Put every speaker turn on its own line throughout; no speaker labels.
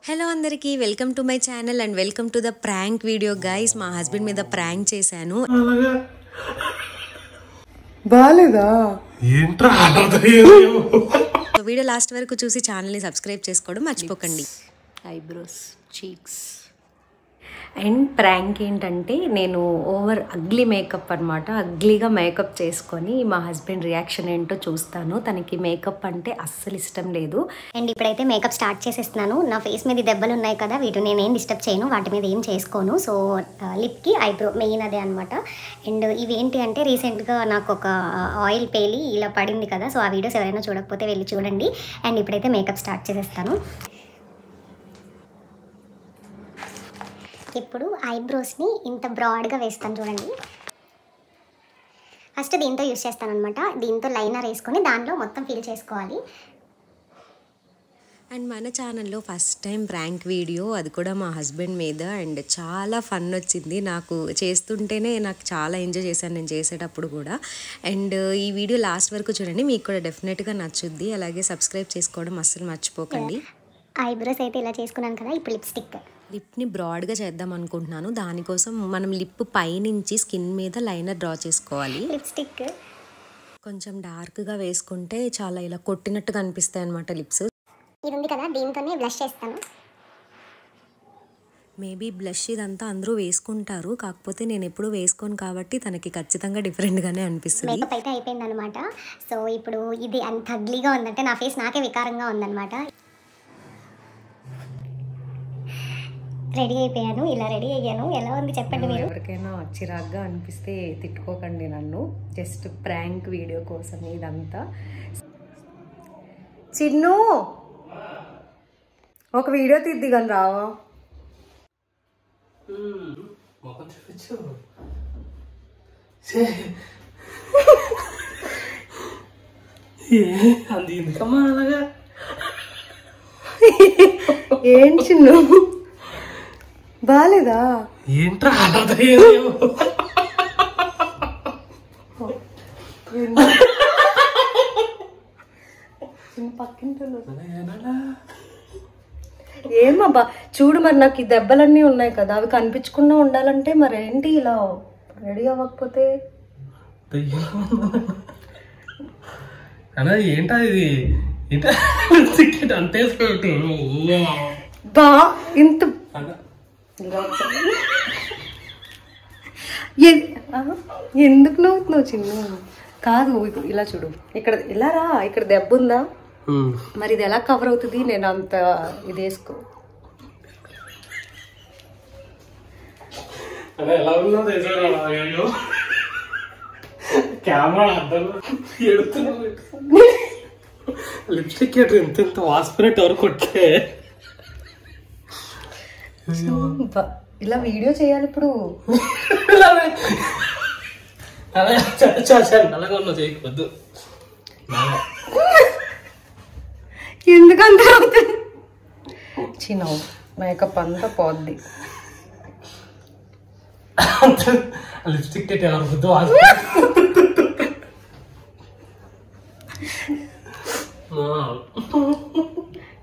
Hello అందరికీ welcome to my channel and welcome to the prank video guys. మా husband మీద prank చేశాను.
బాలేదా ఏంట్రా
వీడియో లాస్ట్ వరకు చూసి ఛానల్ని సబ్స్క్రైబ్ చేసుకోవడం మర్చిపోకండి.
ఐబ్రోస్, చీక్స్ అండ్ ప్రాంక్ ఏంటంటే నేను ఓవర్ అగ్లీ మేకప్ అనమాట. అగ్లీగా మేకప్ చేసుకొని మా హస్బెండ్ రియాక్షన్ ఏంటో చూస్తాను. తనకి మేకప్ అంటే అస్సలు ఇష్టం లేదు.
అండ్ ఇప్పుడైతే మేకప్ స్టార్ట్ చేసేస్తున్నాను. నా ఫేస్ మీద దెబ్బలు ఉన్నాయి కదా, వీటిని నేనేం డిస్టర్బ్ చేయను, వాటి మీద ఏం చేసుకోను. సో లిప్కి ఐబ్రో మెయిన్ అదే అనమాట. అండ్ ఇవేంటి అంటే రీసెంట్గా నాకు ఒక ఆయిల్ పేలి ఇలా పడింది కదా, సో ఆ వీడియోస్ ఎవరైనా చూడకపోతే వెళ్ళి చూడండి. అండ్ ఇప్పుడైతే మేకప్ స్టార్ట్ చేసేస్తాను. ఇప్పుడు ఐబ్రోస్ని ఇంత బ్రాడ్గా వేస్తాను చూడండి. ఫస్ట్ దీంతో యూస్ చేస్తాను అనమాట. దీంతో లైనర్ వేసుకొని దానిలో మొత్తం ఫిల్ చేసుకోవాలి.
అండ్ మన ఛానల్లో ఫస్ట్ టైం ప్రాంక్ వీడియో, అది కూడా మా హస్బెండ్ మీద. అండ్ చాలా ఫన్ వచ్చింది. నాకు చేస్తుంటేనే నాకు చాలా ఎంజాయ్ చేశాను నేను చేసేటప్పుడు కూడా. అండ్ ఈ వీడియో లాస్ట్ వరకు చూడండి, మీకు కూడా డెఫినెట్గా నచ్చుద్ది. అలాగే సబ్స్క్రైబ్ చేసుకోవడం అస్సలు మర్చిపోకండి.
ఐబ్రోస్ అయితే ఇలా చేసుకున్నాను కదా, ఇప్పుడు లిప్స్టిక్.
లిప్ని బ్రాడ్గా చేద్దాం అనుకుంటున్నాను. దానికోసం మనం లిప్ పైనుంచి స్కిన్ మీద లైనర్ డ్రా చేసుకోవాలి.
లిప్స్టిక్
కొంచెం డార్క్గా వేసుకుంటే చాలా ఇలా కొట్టినట్టుగా అనిపిస్తాయి అన్నమాట లిప్స్.
ఇది ఉంది కదా, దీంతోనే బ్లష్ చేస్తాను.
మేబీ బ్లష్ ఇదంతా అందరూ వేసుకుంటారు, కాకపోతే నేను ఎప్పుడూ వేసుకోను కాబట్టి తనకి ఖచ్చితంగా డిఫరెంట్గానే అనిపిస్తుంది.
మేకప్ అయితే అయిపోయింది అనమాట. సో ఇప్పుడు ఇది అంత అగ్లీగా ఉందంటే నా ఫేస్ నాకే వికారంగా ఉందన్నమాట. రెడీ అయిపోయాను, ఇలా రెడీ అయ్యాను. ఎలా ఉంది చెప్పండి మీరు.
ఎవరికైనా చిరాగ్గా అనిపిస్తే తిట్టుకోకండి నన్ను. జస్ట్ ప్రాంక్ వీడియో కోసం ఇదంతా. చిన్ను ఒక వీడియో తీద్ది కానీ రావా? ఏం చిన్ను బాలేదా
ఏంట్రా
ఏమబ్బా చూడు, మరి నాకు ఈ దెబ్బలన్నీ ఉన్నాయి కదా, అవి కనిపించకుండా ఉండాలంటే మరి ఏంటి ఇలా రెడీ అవ్వకపోతే?
అన్నా ఏంటా ఇది? అంతే
బా ఇంత ఎందుకు నవ్వుతున్నావు చిన్న? కాదు, ఇలా చూడు, ఇక్కడ ఇలా రా, ఇక్కడ దెబ్బ ఉందా, మరి ఇది ఎలా కవర్ అవుతుంది? నేను అంత ఇది వేసుకో.
ఎలా ఉన్నదో కెమెరా లిప్స్టిక్ ఎంత వాసిపోయినట్టు ఎవరు కొట్టే.
ఇలా వీడియో చేయాలి ఇప్పుడు.
అలాగే ఉన్నా చేయకపోద్దు.
ఎందుకంత చిన్న మేకప్ అంతా పోద్ది.
లిప్స్టిక్ ఎవరు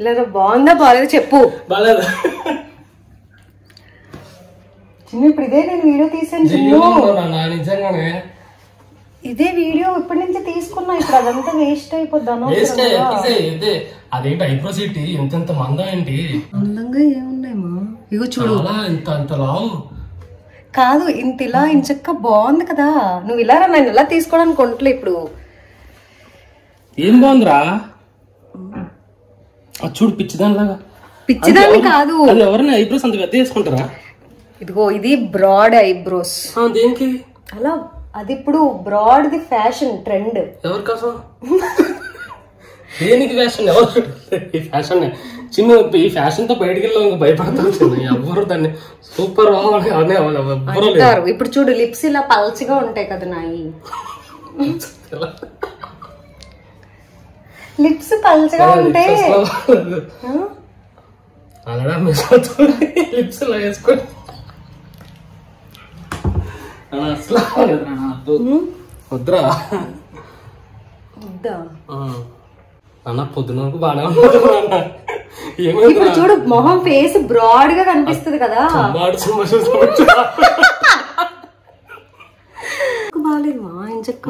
లేదా బాగుందా బాగాలేదు చెప్పు.
బాగాలేదు
చిన్న. ఇప్పుడు ఇదే నేను వీడియో తీసాను
నిజంగానే.
ఇదే వీడియో ఇప్పటి నుంచి తీసుకున్నా, ఇప్పుడు అదంతా వేస్ట్ అయిపోద్దాను.
అదేంటి ఐబ్రోస్ ఏంటి ఎంత మందం ఏంటి?
అందంగా ఏమున్నాయమ్మా, ఇగో చూడు.
ఇంత లావు
కాదు, ఇంత ఇలా ఇంచక్క బాగుంది కదా. నువ్వు ఇలా రా, నేను ఇలా తీసుకోవడానికి కొంటలే ఇప్పుడు.
ఏం బాగుందిరా చూడు, పిచ్చిదానిలాగా.
పిచ్చిదాన్ని కాదు,
ఎవరైనా ఐబ్రోస్ అంత పెద్ద వేసుకుంటారా?
ఇదిగో ఇది బ్రాడ్ ఐబ్రోస్.
దేనికి
అలా? అది ఇప్పుడు బ్రాడ్ ది ఫ్యాషన్ ట్రెండ్.
ఎవరి కోసం? దేనికి ఫ్యాషన్? ఎవరు ఈ ఫ్యాషన్? చిన్న ఈ ఫ్యాషన్ తో బయటకి వెళ్ళి భయపడతారు చిన్న. ఎవరు దాన్ని సూపర్
అంటారు. ఇప్పుడు చూడు, లిప్స్ ఇలా పల్చగా ఉంటాయి కదా నాయి. లిప్స్ పల్చగా ఉంటే
అలా లిప్స్ ఇలా వేసుకోండి. వద్దురా
వద్దా?
అన్న పొద్దున బాగానే ఉంటుంది.
ఇప్పుడు చూడు మొహం ఫేస్ బ్రాడ్ గా కనిపిస్తుంది కదా. బాగాలేదు మా ఇంచక్క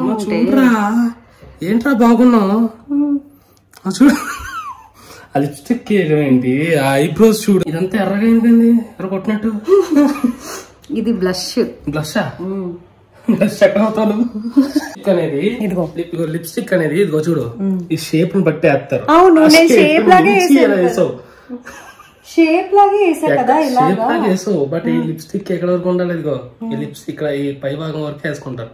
ఏంట్రా బాగున్నావు చూడు. ఆ లిప్స్టిక్ ఏంటి, ఆ ఐబ్రోస్ చూడు, ఇదంతా ఎర్రగా ఏంటండి, ఎర్ర కొట్టినట్టు.
ఇది బ్లష్.
బ్లషా? బ్లష్ ఎక్కడ అవుతాను అనేది. ఇదిగో లిప్స్టిక్ అనేది ఇదిగో చూడు, ఈ షేప్ ని బట్టి వేస్తారు.
అవును, షేప్ లాగే వేసావు. షేప్ లాగే వేసా కదా ఇలా
వేసావు. బట్ ఈ లిప్స్టిక్ ఎక్కడ వరకు ఉండాలి? ఇదిగో ఈ లిప్స్టిక్ ఇక్కడ ఈ పై భాగం వరకు వేసుకుంటారు.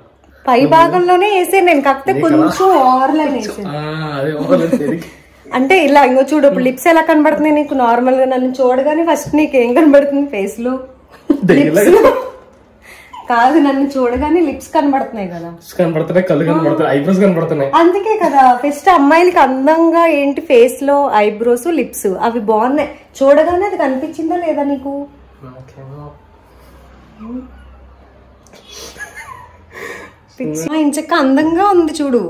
పై భాగంలోనే వేసాను నేను, కాకపోతే కొంచెం ఓవర్లైన్ వేసాను.
అదే ఓవర్లైన్.
అంటే ఇలా ఇంకో చూడు, ఇప్పుడు లిప్స్ ఎలా కనబడుతున్నాయి నీకు నార్మల్ గా? నన్ను చూడగానే ఫస్ట్ నీకు ఏం కనబడుతుంది? ఫేస్ లో కాదు, నన్ను చూడగానే లిప్స్ కనబడుతున్నాయి కదా.
కనబడుతున్నాయి, కళ్ళు కనబడుతున్నాయి, ఐబ్రోస్ కనబడుతున్నాయి.
అందుకే కదా ఫస్ట్ అమ్మాయిలకి అందంగా ఏంటి ఫేస్ లో ఐబ్రోస్, లిప్స్ అవి బాగున్నాయి. చూడగానే అది కనిపించిందా లేదా నీకు? ఇంచక్క అందంగా ఉంది చూడు.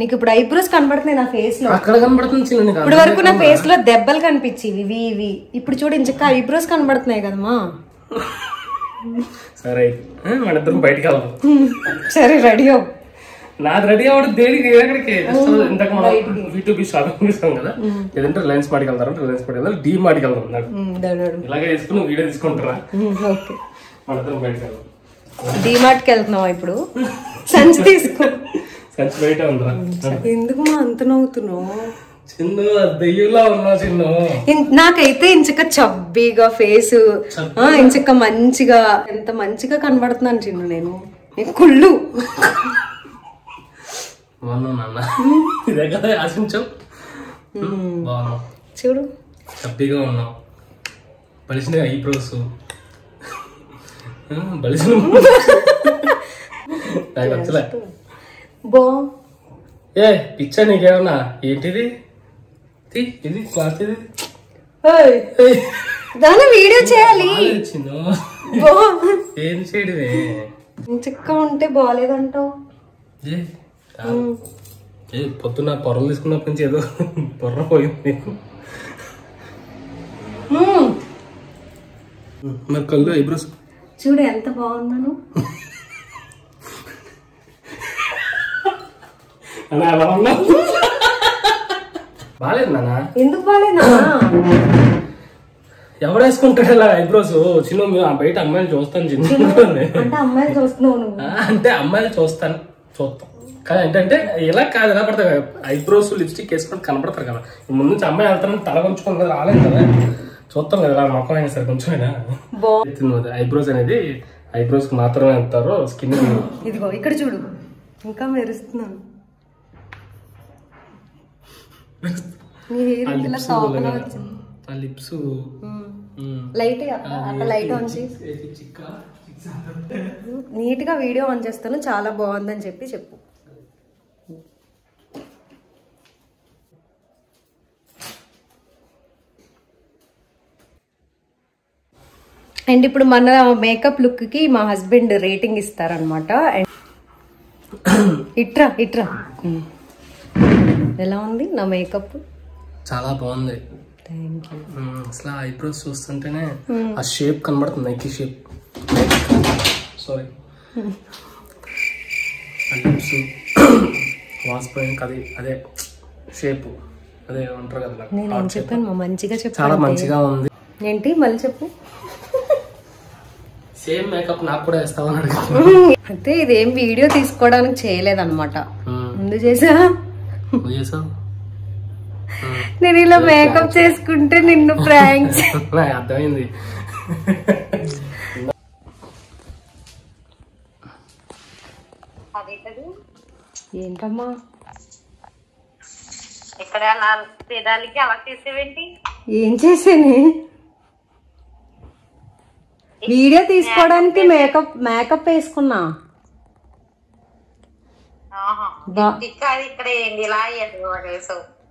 నీకు ఇప్పుడు ఐబ్రోస్ కనబడుతున్నాయి నా ఫేస్ లో.
అక్కడ కనబడుతుంది.
ఇప్పుడు వరకు నా ఫేస్ లో దెబ్బలు కనిపించేవి ఇవి ఇవి. ఇప్పుడు చూడు ఇంచక్క ఐబ్రోస్ కనబడుతున్నాయి కదమ్మా.
సరే మన ఇద్దరం బయటికి వెళ్దాం.
సరే రెడీ అవ్వు.
నాది రెడీ అవ్వడం దేనికి? ఎక్కడికి? ఇంతక మనం V2B షాపింగ్ చేస్తాం కదా, లేదంటే రిలయన్స్ మాడికి వెళ్తారు, రిలయన్స్ మాడికి వెళ్తారు, డీ మాడికి వెళ్దాం. నాకు ఇలాగే తీసుకుని వీడియో తీసుకుంటారా? మన ఇద్దరం బయటకు వెళ్దాం.
డీమార్ట్కి వెళ్తున్నావా ఇప్పుడు? సంచి తీసుకో.
సంచి బయట ఉందా?
ఎందుకు మా అంత నవ్వుతున్నావు?
చిన్ను దెయ్యంలా ఉన్నావు చిన్ను.
నాకైతే ఇంచక్క చబ్బీగా ఫేస్, ఇంచక్క మంచిగా, ఎంత మంచిగా కనబడుతున్నాను చిన్ను నేను. కుళ్ళు
నాన్న ఇదే కదా ఆశించావు. బాగున్నావు
చూడు,
చబ్బీగా ఉన్నావు. బలిసిన ఐబ్రోస్, బలిసిన నాకు నచ్చలే. ఏ పిచ్చా నీకేమన్నా? ఏంటిది ఇది క్లాత్? ఇది
దాని వీడియో చేయాలి.
ఏం చేయడమే?
చిక్క ఉంటే బాగాలేదంటావు.
పొద్దున్న పొరలు తీసుకున్నప్పటి నుంచి ఏదో పొర్ర పోయింది నీకు. మరి కళ్ళు ఐబ్రోస్
చూడు ఎంత బాగున్నాను.
అలా ఉన్నా బాగాలేదు నాన్న.
ఎందుకు బాగాలేదు?
ఎవరు వేసుకుంటాడు ఇలా ఐబ్రోస్? చిన్న బయట అమ్మాయిలు చూస్తాను చిన్న.
అంటే అమ్మాయిలు చూస్తున్నావు నువ్వు?
అంటే అమ్మాయిలు చూస్తాం కానీ ఏంటంటే ఇలా కాదు, ఎలా పడతాయి ఐబ్రోస్ లిప్స్టిక్ వేసుకొని కనపడతారు కదా. ముందు నుంచి అమ్మాయి వెళ్తారని తల కొంచుకొని కదా, రాలేదు కదా, చూస్తాం కదా ఇలా మొక్కం అయినా సరే కొంచెం అయినా. ఐబ్రోస్ అనేది ఐబ్రోస్ కి మాత్రమే అంటారు, స్కిన్.
ఇదిగో ఇక్కడ చూడు, ఇంకా మెరుస్తున్నాను.
లిప్స్
లైట్ లైట్ ఆన్ చేసి నీట్ గా వీడియో ఆన్ చేస్తాను. చాలా బాగుందని చెప్పు. అండ్ ఇప్పుడు మన మేకప్ లుక్ కి మా హస్బెండ్ రేటింగ్ ఇస్తారనమాట. ఇట్రా ఎలా ఉంది నా మేకప్?
చాలా బాగుంది. అసలు ఐబ్రోస్ చూస్తుంటేనే ఆ షేప్ కనబడుతుంది, నైకీ షేప్. సారీ, లిప్స్ వాసిపోయిన కది అదే షేప్, అదే అంటారు కదా.
నేను చెప్పాను మంచిగా చెప్పాను,
చాలా మంచిగా ఉంది.
ఏంటి మళ్ళీ చెప్పు.
సేమ్ మేకప్ నాకు కూడా వేస్తావని అడిగాను.
అయితే ఇదేం వీడియో తీసుకోవడానికి చేయలేదన్నమాట. ముందు చేసా నేను ఇలా మేకప్ చేసుకుంటే నిన్ను ప్రాంక్.
అర్థమైంది.
ఏంటమ్మా
ఇక్కడ పేదాలకి అలా చేసేవేంటి?
ఏం చేసాను? వీడియో తీసుకోవడానికి మేకప్ వేసుకున్నా.
ఇక్కడ ఏంటి ఇలా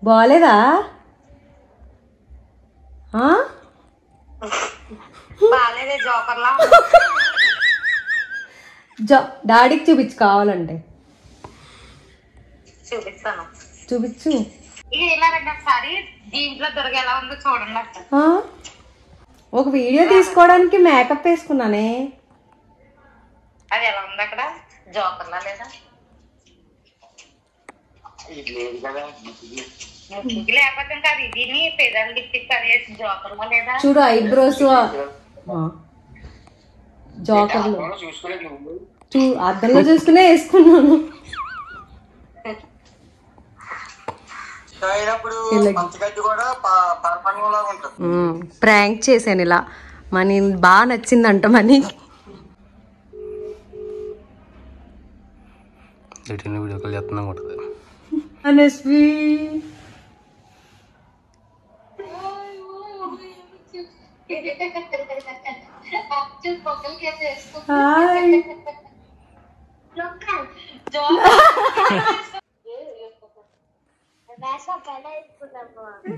బాలేదా?
బాలేదే, జోకర్లా.
డాడీకి చూపించు కావాలంటే.
చూపిస్తాను,
చూపించు.
ఇలా రండి ఒకసారి. దీంట్లో దొరక ఎలా ఉందో చూడండి అక్క.
ఆ? ఒక వీడియో తీసుకోవడానికి మేకప్ వేసుకున్నానే.
అది ఎలా ఉంది అక్కడ జోకర్లా లేదా? ముగ్గుకి లేకపోతే ఇంకా అది దీన్ని పెదాలు లిప్స్టిక్ అది వేసి జోకర్లా లేదా?
చూడు ఐబ్రోస్ జోకర్లు అద్దంలో చూసుకునే వేసుకున్నాను. ప్రాంక్ చేశాను ఇలా. మనీ బాగా నచ్చిందంట. మనీ
వీడియో కాల్ చేస్తున్నాం కూడా
అనస్వి హాయ్.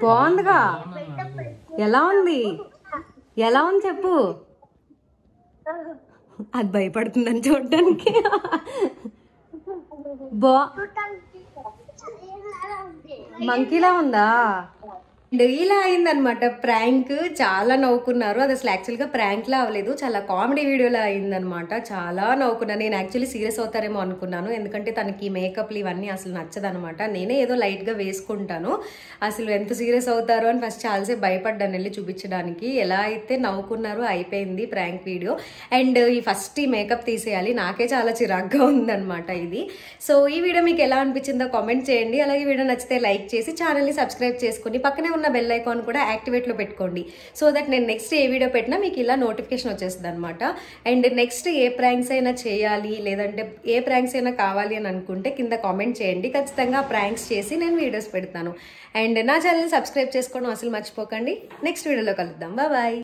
బాగుందిగా. ఎలా ఉంది చెప్పు. అది భయపడుతుందని చూడడానికి. మంకీలా ఉందా. ఇలా అయిందనమాట ప్రాంక్. చాలా నవ్వుకున్నారు. అది అసలు యాక్చువల్గా ప్రాంక్లా అవ్వలేదు, చాలా కామెడీ వీడియోలా అయిందనమాట. చాలా నవ్వుకున్నాను. నేను యాక్చువల్లీ సీరియస్ అవుతారేమో అనుకున్నాను, ఎందుకంటే తనకి మేకప్లు ఇవన్నీ అసలు నచ్చదనమాట. నేనే ఏదో లైట్గా వేసుకుంటాను. అసలు ఎంత సీరియస్ అవుతారో అని ఫస్ట్ చాలాసేపు భయపడ్డాను వెళ్ళి చూపించడానికి. ఎలా అయితే నవ్వుకున్నారో అయిపోయింది ప్రాంక్ వీడియో. అండ్ ఈ మేకప్ తీసేయాలి, నాకే చాలా చిరాగ్గా ఉందనమాట ఇది. సో ఈ వీడియో మీకు ఎలా అనిపించిందో కామెంట్ చేయండి. అలాగే వీడియో నచ్చితే లైక్ చేసి ఛానల్ని సబ్స్క్రైబ్ చేసుకుని పక్కనే ఉన్న బెల్ ఐకాన్ కూడా యాక్టివేట్లో పెట్టుకోండి. సో దట్ నేను నెక్స్ట్ ఏ వీడియో పెట్టినా మీకు ఇలా నోటిఫికేషన్ వచ్చేస్తుంది అనమాట. అండ్ నెక్స్ట్ ఏ ప్రాంక్స్ అయినా చేయాలి, లేదంటే ఏ ప్రాంక్స్ అయినా కావాలి అని అనుకుంటే కింద కామెంట్ చేయండి. ఖచ్చితంగా ప్రాంక్స్ చేసి నేను వీడియోస్ పెడతాను. అండ్ నా ఛానల్ని సబ్స్క్రైబ్ చేసుకోవడం అసలు మర్చిపోకండి. నెక్స్ట్ వీడియోలో కలుద్దాం. బాయ్.